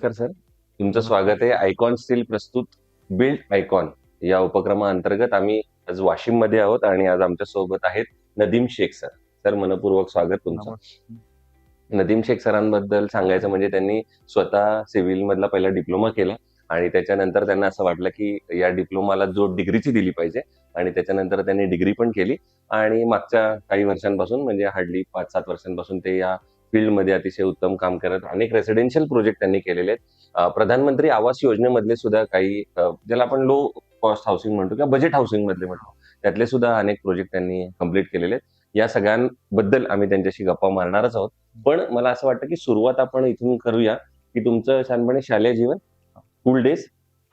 नमस्कार सर. तुमचं नमस्कार. स्वागत आहे. आयकॉन स्टील प्रस्तुत बिल्ड आयकॉन या उपक्रमाअंतर्गत आम्ही आज वाशिममध्ये आहोत आणि आज आमच्या सोबत आहेत नदीम शेख सर. सर, मनपूर्वक स्वागत तुमचं. नमस्कार. नदीम शेख सरांबद्दल सांगायचं म्हणजे त्यांनी स्वतः सिव्हिल मधला पहिला डिप्लोमा केला आणि त्याच्यानंतर त्यांना असं वाटलं की या डिप्लोमाला जो डिग्रीची दिली पाहिजे आणि त्याच्यानंतर त्यांनी डिग्री पण केली आणि मागच्या काही वर्षांपासून म्हणजे हार्डली 5-7 वर्षांपासून ते या फील्डमध्ये अतिशय उत्तम काम करत अनेक रेसिडेन्शियल प्रोजेक्ट त्यांनी केलेले आहेत. प्रधानमंत्री आवास योजनेमधले सुद्धा काही ज्याला आपण लो कॉस्ट हाऊसिंग म्हणतो किंवा बजेट हाऊसिंग मधले म्हणतो त्यातले सुद्धा अनेक प्रोजेक्ट त्यांनी कंप्लीट केलेले आहेत. या सगळ्यांबद्दल आम्ही त्यांच्याशी गप्पा मारणारच आहोत. पण मला असं वाटतं की सुरुवात आपण इथून करूया की तुमचं छानपणे शालेय जीवन, school days,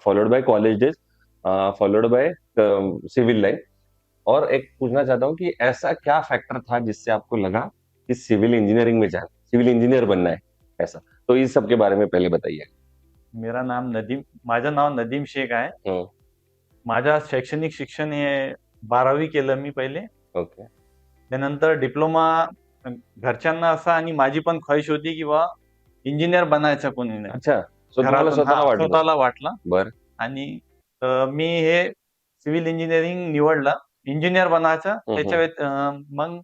followed by college days, followed by civil life, और एक पूछना चाहता हूँ कि ऐसा क्या फैक्टर था जिससे आपको लगा कि सिविल इंजीनियरिंग में जाना, सिविल इंजीनियर बनना है ऐसा? तो इस सब के बारे में पहले बताइए. माझं नाव नदीम शेख आहे. हं. माझं शैक्षणिक शिक्षण हे 12वी केलं मी पहिले. ओके. त्यानंतर डिप्लोमा. घरच्यांना असं आणि माझी पण ख्वाहिश होती की बा इंजिनियर बनायचं कोणी नाही. अच्छा. सो तुम्हाला घरातून स्वतःला वाटलं? स्वतःला वाटलं बरं. आणि मी हे सिव्हिल इंजिनिअरिंग निवडलं. इंजिनियर बनायचं. मग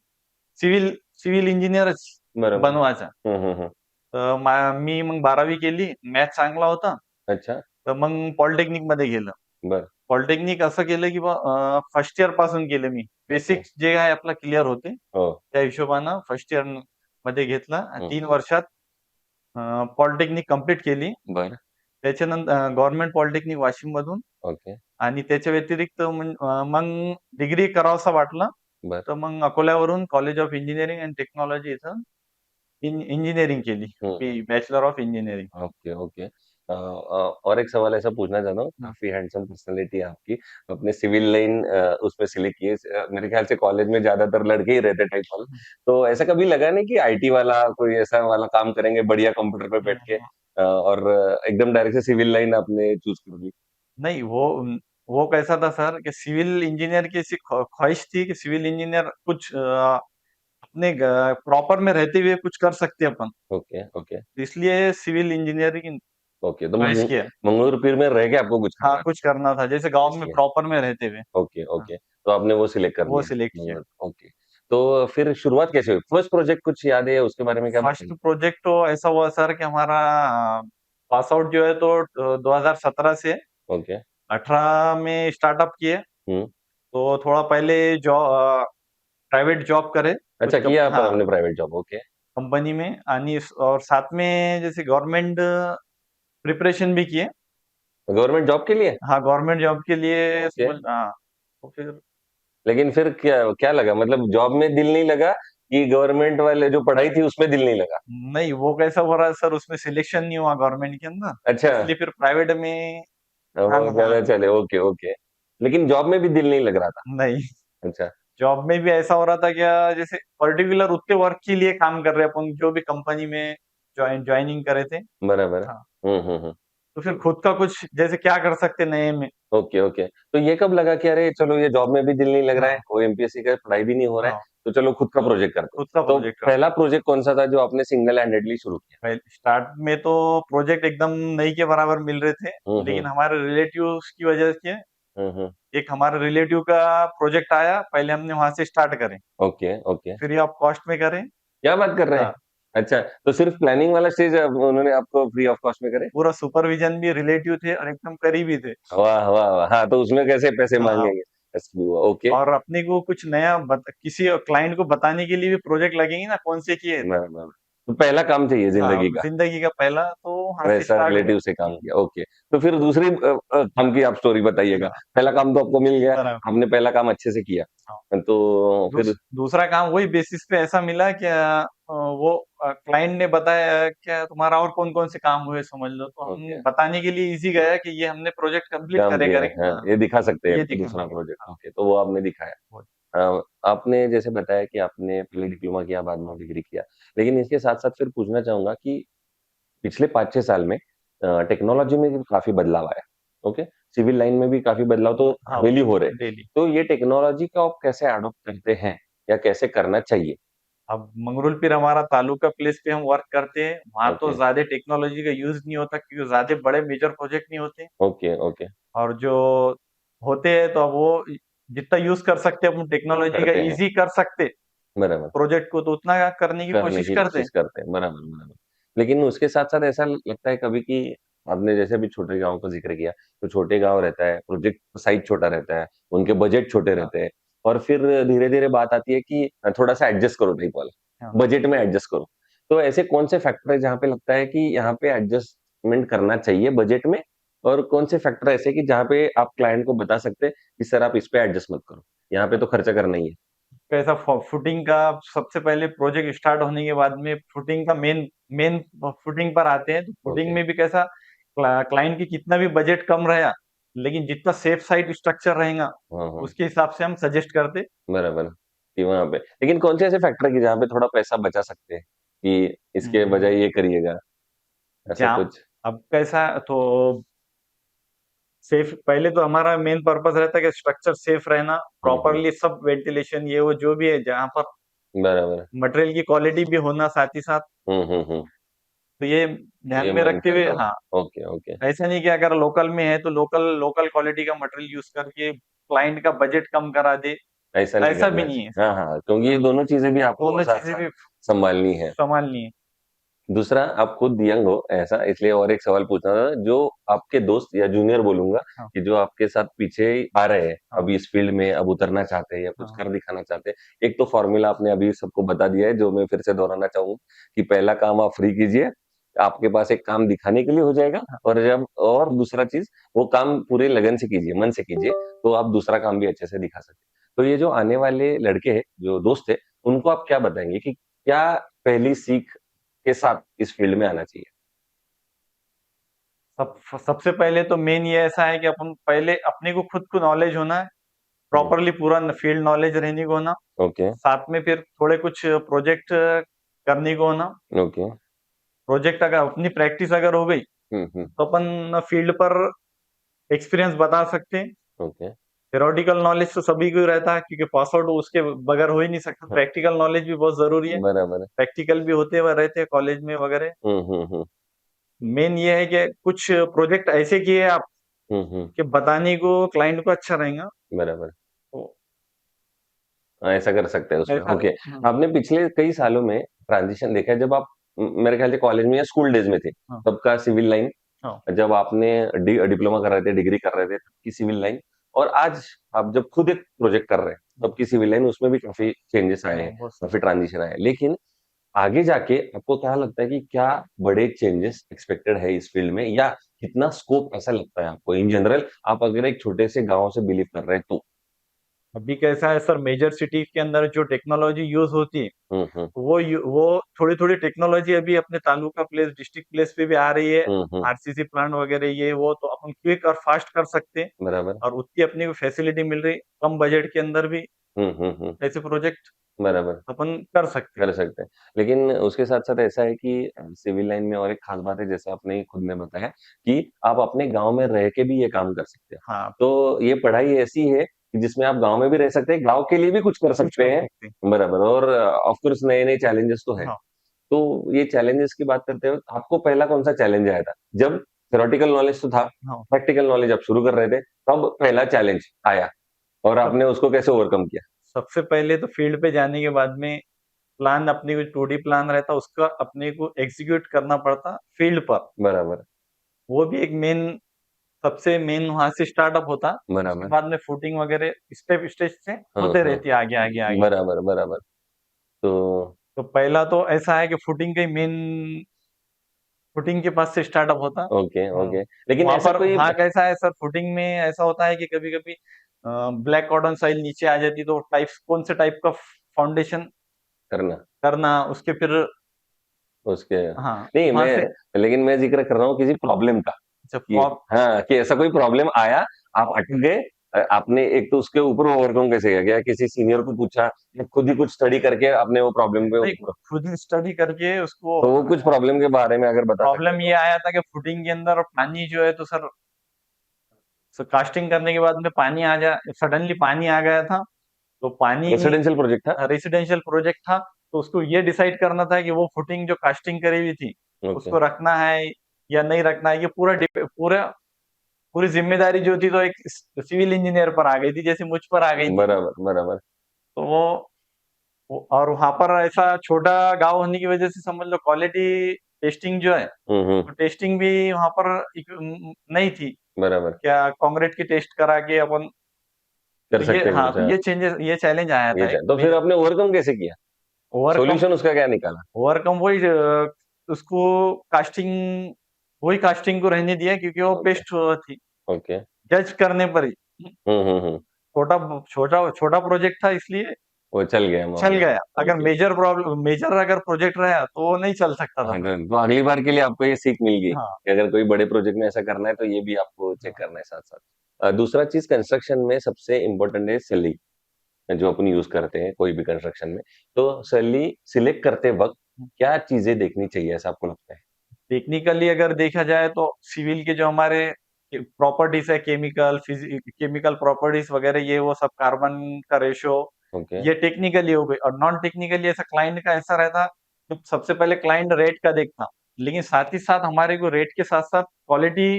सिव्हिल इंजिनियरच बरोबर. बनवायचा. हं, हं, हं. मी मग 12वी केली. मॅथ्स चांगला होता. अच्छा. तर मग पॉलिटेक्निक मध्ये गेलं. बरं. पॉलिटेक्निक असं केलं की फर्स्ट इयर पासून केलं मी. बेसिक्स जे आहे आपला क्लिअर होते. हो. त्या हिशोबानं फर्स्ट इयर मध्ये घेतला. हं. 3 वर्षात पॉलिटेक्निक कंप्लीट केली. बरं. त्याच्यानंतर गव्हर्नमेंट पॉलिटेक्निक वाशिम मधून. ओके. आणि त्याच्या व्यतिरिक्त मग डिग्री करावंसं वाटलं. बरं. तर मग अकोल्यावरून college of engineering and technology इथं इंजिनिअरिंग केली. Bachelor of engineering. Okay, okay. और एक सवाल ऐसा पूछना चाहता हूँ, काफ़ी हैंडसम पर्सनैलिटी है आपकी। अपने सिविल लाइन उसमें सिलेक्ट किए। मेरे ख्याल से कॉलेज में ज़्यादातर लड़के ही रहते टाइप वाला। तो ऐसा कभी लगा नहीं कि आईटी वाला कोई ऐसा वाला काम करेंगे बढ़िया कंप्यूटर पे बैठ के, और एकदम डायरेक्ट से सिविल लाइन आपने चूज़ कर ली? नहीं, वो कैसा था सर कि सिविल इंजीनियर की ऐसी ख्वाहिश थी कि सिविल इंजीनियर कुछ अपने प्रॉपर में रहते हुए कुछ कर सकते अपन। ओके, ओके, इसलिए सिविल इंजीनियरिंग ओके। तो ख्वाहिश किया। मंगलूर पीर में रह के आपको कुछ करना हाँ, कुछ करना था जैसे गाँव में इसलिए। प्रॉपर में रहते हुए। ओके, हाँ, ओके। तो आपने वो सिलेक्ट कर वो लिया। सिलेक्ट किया। ओके। तो फिर शुरुआत कैसे हुई? फर्स्ट प्रोजेक्ट कुछ याद है उसके बारे में क्या फर्स्ट बताइए? प्रोजेक्ट तो ऐसा हुआ सर कि हमारा पास आउट जो है तो 2017 से ओके। 18 में स्टार्टअप किए। हुँ। तो थोड़ा पहले प्राइवेट जॉब करे अच्छा, कुछ किया पर हाँ, आपने प्राइवेट जॉब, ओके। कंपनी में और साथ में जैसे गवर्नमेंट प्रिपरेशन भी किए। गवर्नमेंट जॉब के लिए? हाँ, गवर्नमेंट जॉब के लिए ओके। हाँ, तो फिर लेकिन फिर क्या क्या लगा? मतलब जॉब में दिल नहीं लगा कि गवर्नमेंट वाले जो पढ़ाई थी उसमें दिल नहीं लगा? नहीं, वो कैसा हो रहा है सर, उसमें सिलेक्शन नहीं हुआ गवर्नमेंट के अंदर, अच्छा। इसलिए फिर प्राइवेट में। हाँ, वो ज़्यादा हाँ, चले, ओके, ओके। लेकिन जॉब में भी दिल नहीं लग रहा था? नहीं, अच्छा। जॉब में भी ऐसा हो रहा था क्या, जैसे पर्टिकुलर उतने वर्क के लिए काम कर रहे हैं अपन, जो भी कंपनी में ज्वाइनिंग करे थे। बराबर है। हाँ, हुँ, हुँ, हुँ। तो फिर खुद का कुछ जैसे क्या कर सकते नए में। Okay, okay. तो ये कब लगा कि अरे चलो ये जॉब में भी दिल नहीं लग रहा है, हाँ, वो एमपीएससी का पढ़ाई भी नहीं हो रहा है, हाँ, तो चलो खुद का प्रोजेक्ट करते हैं। खुद का तो प्रोजेक्ट कर। पहला प्रोजेक्ट कौन-सा था जो आपने सिंगल हैंडेडली शुरू किया? पहले स्टार्ट में तो प्रोजेक्ट एकदम नहीं के बराबर मिल रहे थे, हुँ, लेकिन हुँ। हमारे रिलेटिव्स की वजह से हुँ, हुँ। एक हमारे रिलेटिव का प्रोजेक्ट आया, पहले हमने वहां से स्टार्ट करें, okay, okay. Free of cost में करें। क्या बात कर रहे हैं? हाँ, अच्छा, तो सिर्फ प्लानिंग वाला स्टेज उन्होंने आपको फ्री ऑफ कॉस्ट में करे? पूरा सुपरविजन भी रिलेटिव थे और एकदम करीबी थे। वाह, वाह, वाह! हाँ, तो उसमें कैसे पैसे हाँ, माँगेंगे? ऐसा भी हुआ, ओके। और अपने को कुछ नया किसी क्लाइंट को बताने के लिए भी प्रोजेक्ट लगेंगे ना, कौन से किए। ना, ना, ना। तो पहला काम चाहिए हाँ, ज़िंदगी का। जिंदगी का पहला तो वहां से वैसा स्टार्ट हुआ। रिलेटिव से काम किया, ओके। तो फिर दूसरी काम की आप स्टोरी बताइएगा। हाँ, पहला काम तो आपको मिल गया, बराबर। आपने पहला काम अच्छे से किया। हाँ। तो फिर दूसरा काम वही बेसिस पे ऐसा मिला कि वो क्लाइंट ने बताया क्या तुम्हारा और कौन-कौन से काम हुए समझ लो, तो हम ओके, बताने के लिए ईज़ी गया कि ये हमने प्रोजेक्ट कंप्लीट काम करे किया है, करेंगे। हाँ, हाँ, ये दिखा सकते हैं ये आपको दिखा दूसरा हाँ, प्रोजेक्ट, हाँ, ओके, तो वो आपने दिखाया। वो आपने जैसे बताया कि आपने पहले डिप्लोमा किया, बाद में डिग्री किया। लेकिन इसके साथ-साथ फिर पूछना चाहूँगा कि पिछले 5-6 साल में टेक्नोलॉजी में भी काफ़ी बदलाव आया, ओके? सिविल लाइन में भी काफ़ी बदलाव तो हाँ, डेली हो रहे हैं। डेली। तो ये टेक्नोलॉजी को आप कैसे अडॉप्ट करते हैं या कैसे करना चाहिए? अब मंगरुलपीर हमारा तालुका प्लेस पे हम वर्क करते हैं, वहाँ तो ओके, ज़्यादा टेक्नोलॉजी का यूज़ नहीं होता क्योंकि ज़्यादा बड़े मेजर प्रोजेक्ट नहीं होते ओके, ओके। और जो होते हैं तो अब वो जितना यूज़ कर सकते हैं अपन टेक्नोलॉजी का करते हैं, ईज़ी कर सकते बराबर। प्रोजेक्ट को तो उतना करने की करने कोशिश की करते हैं। कोशिश करते हैं, बराबर, बराबर। लेकिन उसके साथ-साथ ऐसा लगता है कभी कि आपने जैसे अभी छोटे गाँव का ज़िक्र किया, तो छोटे गाँव रहता है, प्रोजेक्ट साइज़ छोटा रहता है, उनके बजट छोटे हाँ, रहते हैं और फिर धीरे-धीरे बात आती है कि थोड़ा-सा एडजस्ट करो टाइप वाला, हाँ। बजट में एडजस्ट करो। तो ऐसे कौन से फैक्टर है जहाँ पे लगता है कि यहाँ पे एडजस्टमेंट करना चाहिए बजट में और कौन से फैक्टर ऐसे कि जहाँ पे आप क्लाइंट को बता सकते हैं कि सर आप इस पे एडजस्ट मत करो, यहाँ पे तो खर्चा करना ही है? कैसा फुटिंग का सबसे पहले प्रोजेक्ट स्टार्ट होने के बाद में फुटिंग का मेन मेन फुटिंग पर आते हैं तो फुटिंग ओके। में भी कैसा क्लाइंट की कितना भी बजट कम रहा लेकिन जितना सेफ साइड स्ट्रक्चर रहेगा हाँ, हाँ। उसके हिसाब से हम सजेस्ट करते बराबर, कि वहाँ पे लेकिन कौन से ऐसे फैक्टर है कि जहाँ पे थोड़ा पैसा बचा सकते हैं, कि इसके बजाय ये करिएगा, ऐसा जहाँ कुछ? अब कैसा तो सेफ पहले तो हमारा मेन पर्पस रहता है कि स्ट्रक्चर सेफ रहना हुँ, हुँ। प्रॉपरली सब वेंटिलेशन ये वो जो भी है जहाँ पर बराबर। मटेरियल की क्वालिटी भी होना साथ ही साथ हुँ, हुँ, हुँ। तो ये ध्यान ये में माइंड रखते हुए करता हूँ। हाँ ओके, ओके। ऐसा नहीं कि अगर लोकल में है तो लोकल लोकल क्वालिटी का मटेरियल यूज करके क्लाइंट का बजट कम करा दे, ऐसा नहीं ऐसा करना भी नहीं है। चाहिए। हाँ, हाँ, क्योंकि ये हाँ, दोनों चीज़ें भी आपको दोनों चीज़ें साथ-साथ भी सँभालनी है। संभालनी है। दूसरा, आप खुद यंग हो ऐसा इसलिए और एक सवाल पूछना था, जो आपके दोस्त या जूनियर बोलूँगा हाँ, कि जो आपके साथ पीछे आ रहे हैं, हाँ, अभी इस फ़ील्ड में अब उतरना चाहते हैं या कुछ हाँ, कर दिखाना चाहते हैं। एक तो फ़ॉर्मूला आपने अभी सबको बता दिया है, जो मैं फिर से दोहराना चाहूँगा कि पहला काम आप फ्री कीजिए, आपके पास एक काम दिखाने के लिए हो जाएगा हाँ। और जब और दूसरा चीज़, वो काम पूरे लगन से कीजिए, मन से कीजिए, तो आप दूसरा काम भी अच्छे से दिखा सकते हैं। तो ये जो आने वाले लड़के हैं, जो दोस्त हैं, उनको आप क्या बताएँगे कि क्या पहली सीख के साथ इस फ़ील्ड में आना चाहिए? सबसे पहले तो मेन ये ऐसा है कि अपन पहले अपने को खुद को नॉलेज होना है, हुँ, प्रॉपरली पूरा फील्ड नॉलेज रहने को होना, ओके, साथ में फिर थोड़े कुछ प्रोजेक्ट करने को होना। ओके। प्रोजेक्ट अगर अपनी प्रैक्टिस अगर हो गई, हुँ, हुँ, तो अपन फील्ड पर एक्सपीरियंस बता सकते हैं। ओके। थ्योरेटिकल नॉलेज तो सभी को ही रहता है क्योंकि पास आउट उसके बगैर हो ही नहीं सकता। हाँ, प्रैक्टिकल नॉलेज भी बहुत ज़रूरी है। बराबर है। प्रैक्टिकल भी होते हुए रहते हैं कॉलेज में वगैरह। हुँ, हुँ, हुँ, मेन ये है कि कुछ प्रोजेक्ट ऐसे किए आप हुँ, हुँ, कि बताने को क्लाइंट को अच्छा रहेगा। बराबर। तो हाँ, ऐसा कर सकते हैं उसमें, ऐसा ओके। हुँ, आपने पिछले कई सालों में ट्रांज़िशन देखा है जब आप मेरे ख्याल से कॉलेज में या स्कूल डेज़ में थे, हाँ, तब का सिविल लाइन, हाँ, जब आपने डिप्लोमा कर रहे थे, डिग्री कर रहे थे, तब की सिविल लाइन और आज आप जब खुद एक प्रोजेक्ट कर रहे हैं, हाँ, तब की सिविल लाइन उसमें भी काफ़ी चेंजेस आए हाँ, हैं, बस काफ़ी ट्रांज़िशन आए हैं। लेकिन आगे जाके आपको क्या लगता है कि क्या बड़े चेंजेस एक्सपेक्टेड है इस फील्ड में या कितना स्कोप ऐसा लगता है आपको इन जनरल आप अगर एक छोटे से गाँव से बिलीव कर रहे हैं तो? अभी कैसा है सर मेजर सिटीज़ के अंदर जो टेक्नोलॉजी यूज़ होती है, हुँ, हुँ। वो थोड़ी-थोड़ी टेक्नोलॉजी अभी अपने तालुका प्लेस, डिस्ट्रिक्ट प्लेस पे भी आ रही है। हुँ, हुँ। आरसीसी प्लांट वगैरह ये वो तो अपन क्विक और फास्ट कर सकते हैं बराबर। और उतनी अपने को फैसिलिटी मिल रही, कम बजट के अंदर भी हुँ, हुँ, हुँ। ऐसे प्रोजेक्ट बराबर, अपन कर सकते हैं। कर सकते हैं। लेकिन उसके साथ-साथ ऐसा है कि सिविल लाइन में और एक ख़ास बात है जैसे आपने खुद ने बताया कि आप अपने गाँव में रह के भी ये काम कर सकते हैं। हाँ, तो ये पढ़ाई ऐसी है कि जिसमें आप गाँव में भी रह सकते हैं, गाँव के लिए भी कुछ कर कुछ सकते कर हैं। सकते हैं। बराबर और ऑफ़ कोर्स नए-नए चैलेंजेस तो हैं। हाँ, तो ये चैलेंजेस की बात करते हुए आपको पहला कौन-सा चैलेंज आया था? जब थ्योरेटिकल नॉलेज तो था, हाँ। प्रैक्टिकल नॉलेज आप शुरू कर रहे थे, तब पहला चैलेंज आया और सब आपने उसको कैसे ओवरकम किया? सबसे पहले तो फील्ड पे जाने के बाद में प्लान अपने को 2D प्लान रहता उसका अपने को एग्ज़ीक्यूट करना पड़ता फील्ड पर। बराबर, वो भी एक मेन सबसे मेन वहाँ से स्टार्टअप होता। उसके बराबर। बाद में फुटिंग वगैरह स्टेप स्टेज से हाँ, होते हाँ। रहती है आगे, आगे, आगे। बराबर, बराबर। तो तो पहला तो ऐसा है कि फुटिंग का ही मेन फुटिंग के पास से स्टार्टअप होता। ओके, हाँ, ओके। लेकिन ऐसा कोई वहाँ कैसा है सर फुटिंग में ऐसा होता है कि कभी-कभी ब्लैक कॉटन साइल नीचे आ जाती है तो टाइप्स कौन से टाइप का फाउंडेशन करना करना उसके फिर उसके हाँ, नहीं वहाँ से लेकिन मैं ज़िक्र कर रहा हूँ किसी प्रॉब्लम का अच्छा कि हाँ, कि ऐसा कोई प्रॉब्लम आया, आप अटक गए आपने एक तो उसके ऊपर ओवरकम कैसे किया? क्या किसी सीनियर को पूछा या खुद ही कुछ स्टडी करके आपने वो प्रॉब्लम पे नहीं खुद ही स्टडी करके उसको तो वो कुछ प्रॉब्लम के बारे में अगर बता सकते हैं प्रॉब्लम तो? ये आया था कि फुटिंग के अंदर पानी जो है तो सर कास्टिंग करने के बाद में पानी सडनली पानी आ गया था। तो पानी रेसिडेंशियल प्रोजेक्ट था? रेसिडेंशियल प्रोजेक्ट था, तो उसको ये डिसाइड करना था कि वो फुटिंग जो कास्टिंग करी हुई थी, ओके। उसको रखना है या नहीं रखना है, ये पूरी ज़िम्मेदारी जो थी तो एक सिविल इंजीनियर पर आ गई थी, जैसे मुझ पर आ गई थी। बराबर, बराबर। तो वो और वहाँ पर ऐसा छोटा गाँव होने की वजह से समझ लो क्वालिटी टेस्टिंग जो है, हुँ, हुँ। तो टेस्टिंग भी वहाँ पर नहीं थी। बराबर। क्या कांक्रीट की टेस्ट करा के अपन, कर तो ये सकते हैं हाँ, कुछ, तो हाँ। ये चैलेंज आया था एक तो फिर मेजर। आपने ओवरकम कैसे किया? ओवरकम सॉल्यूशन उसका क्या निकाला? ओवरकम वही उसको कास्टिंग वही कास्टिंग को रहने दिया क्योंकि वो ओके, पेस्ट थी। ओके। जज करने पर ही हुँ, हुँ, हुँ। छोटा छोटा छोटा प्रोजेक्ट था इसलिए वो चल गया चल मामला। गया। अगर ओके। मेजर अगर प्रोजेक्ट रहा तो वो नहीं चल सकता था हाँ, फिर। तो अगली बार के लिए आपको ये सीख मिल गई हाँ, कि अगर कोई बड़े प्रोजेक्ट में ऐसा करना है तो ये भी आपको चेक हाँ। करना है साथ-साथ। दूसरा चीज़ कंस्ट्रक्शन में सबसे इम्पोर्टेंट है सैलरी, जो अपन यूज़ करते हैं कोई भी कंस्ट्रक्शन में। तो सैलरी सिलेक्ट करते वक़्त क्या चीज़ें देखनी चाहिए ऐसा आपको लगता है? टेक्निकली अगर देखा जाए तो सिविल के जो हमारे प्रॉपर्टीज है, केमिकल प्रॉपर्टीज वगैरह, ये वो सब कार्बन का रेशो, ओके, ये टेक्निकली हो गई। और नॉन टेक्निकली ऐसा क्लाइंट का ऐसा रहता, तो सबसे पहले क्लाइंट रेट का देखता, लेकिन साथ ही साथ हमारे को रेट के साथ साथ क्वालिटी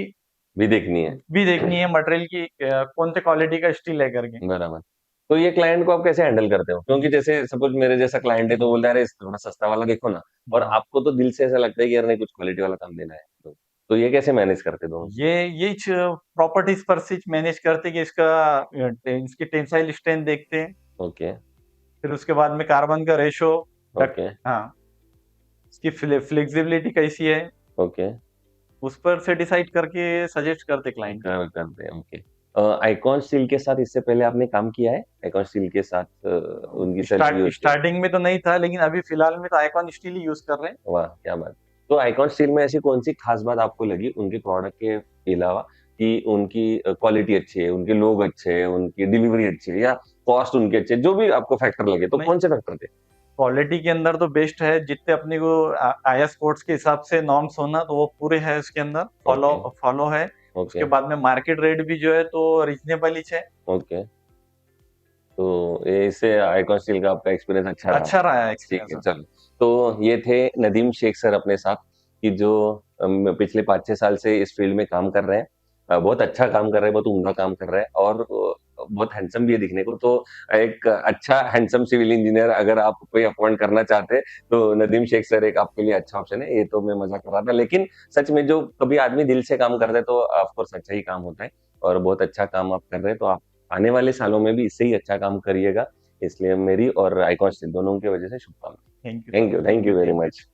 भी देखनी है। भी देखनी है मटेरियल की, कौन से क्वालिटी का स्टील है करके। बराबर। तो ये क्लाइंट को आप कैसे हैंडल करते हो? क्योंकि जैसे सपोज़ मेरे जैसा क्लाइंट है तो बोलता है अरे थोड़ा सस्ता वाला देखो ना, और हाँ। आपको तो दिल से ऐसा लगता है कि यार नहीं कुछ क्वालिटी वाला काम देना है। तो ये कैसे मैनेज करते दोनों चीज़? ये प्रॉपर्टीज पर से मैनेज करते कि इसकी टेंसाइल स्ट्रेंथ देखते हैं, ओके, फिर उसके बाद में कार्बन का रेशो, डक ओके, हाँ, इसकी फ्लेक्सिबिलिटी कैसी है, ओके। उस पर से डिसाइड करके सजेस्ट करते क्लाइंट को। करते हैं, ओके। आइकॉन स्टील के साथ इससे पहले आपने काम किया है? आइकॉन स्टील के साथ उनकी सर्विस यूज़ किया है? स्टार्टिंग में तो नहीं था, लेकिन अभी फिलहाल में तो आइकॉन स्टील ही यूज कर रहे हैं। वाह! क्या बात। तो आइकॉन स्टील में ऐसी कौन-सी खास बात आपको लगी उनके प्रोडक्ट के अलावा कि उनकी क्वालिटी अच्छी है, उनके लोग अच्छे हैं, उनकी डिलीवरी अच्छी है या कॉस्ट उनके अच्छे हैं, जो भी आपको फैक्टर लगे, तो नहीं, कौन से फैक्टर थे? क्वालिटी के अंदर तो बेस्ट है, जितने अपने को आईएस कोड्स के हिसाब से नॉर्म्स होना, तो वो पूरे है उसके अंदर, फॉलो ओके, फॉलो है। उसके ओके, बाद में मार्केट रेट भी जो है तो रीजनेबल ही है। ओके। तो ये इससे आइकॉन स्टील का आपका एक्सपीरियंस अच्छा रहा। अच्छा रहा है ठीक है, एक्सपीरियंस। चलो। तो ये थे नदीम शेख सर अपने साथ कि जो पिछले 5-6 साल से इस फील्ड में काम कर रहे हैं। बहुत अच्छा काम कर रहे हैं, बहुत उम्दा काम कर रहे हैं और बहुत हैंडसम भी है दिखने को। तो एक अच्छा हैंडसम सिविल इंजीनियर अगर आप कोई अपॉइंट करना चाहते हैं, तो नदीम शेख सर एक आपके लिए अच्छा ऑप्शन है। ये तो मैं मज़ाक कर रहा था, लेकिन सच में जो कभी आदमी दिल से काम करता है, तो ऑफ कोर्स अच्छा ही काम होता है और बहुत अच्छा काम आप कर रहे हैं। तो आप आने वाले सालों में भी इससे ही अच्छा काम करिएगा। इसलिए मेरी और आइकॉन स्टील दोनों की वजह से शुभकामनाएँ। Thank you sir. Thank you very thank you. Much.